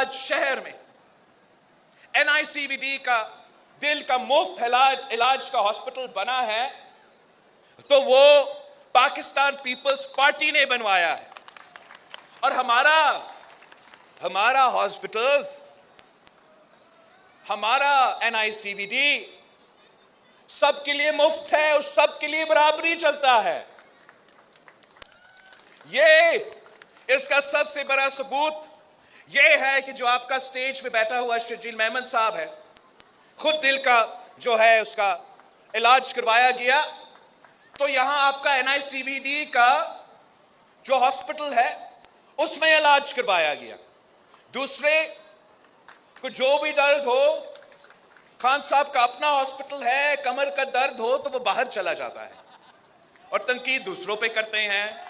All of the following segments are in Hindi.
आज शहर में NICVD का दिल का मुफ्त इलाज का हॉस्पिटल बना है तो वो पाकिस्तान पीपल्स पार्टी ने बनवाया है। और हमारा हॉस्पिटल्स, हमारा NICVD सबके लिए मुफ्त है और सबके लिए बराबरी चलता है। ये इसका सबसे बड़ा सबूत ये है कि जो आपका स्टेज पे बैठा हुआ शर्जील मेमन साहब है, खुद दिल का जो है उसका इलाज करवाया गया, तो यहां आपका NICVD का जो हॉस्पिटल है उसमें इलाज करवाया गया। दूसरे को जो भी दर्द हो, खान साहब का अपना हॉस्पिटल है, कमर का दर्द हो तो वो बाहर चला जाता है और तनकीद दूसरों पे करते हैं।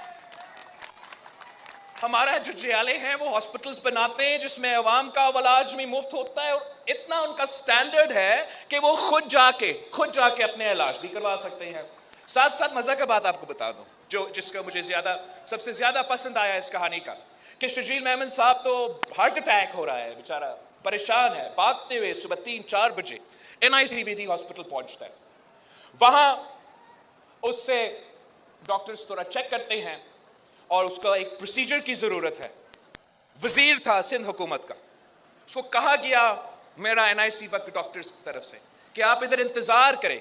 हमारा जो जियाले हैं वो हॉस्पिटल्स बनाते हैं जिसमें अवाम का इलाज भी मुफ्त होता है और इतना उनका स्टैंडर्ड है कि वो खुद जाके अपने इलाज भी करवा सकते हैं। साथ साथ मजा का बात आपको बता दूं जिसका मुझे सबसे ज्यादा पसंद आया इस कहानी का, कि शर्जील मेमन साहब तो हार्ट अटैक हो रहा है, बेचारा परेशान है, भागते हुए सुबह 3-4 बजे NICVD हॉस्पिटल पहुंचता है। वहां उससे डॉक्टर्स थोड़ा चेक करते हैं और उसका एक प्रोसीजर की जरूरत है। वजीर था सिंध हुकूमत का, उसको कहा गया मेरा NICVD के डॉक्टर्स की तरफ से कि आप इधर इंतजार करें,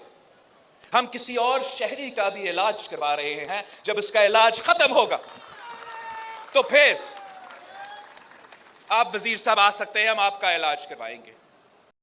हम किसी और शहरी का भी इलाज करवा रहे हैं, जब इसका इलाज खत्म होगा तो फिर आप वजीर साहब आ सकते हैं, हम आपका इलाज करवाएंगे।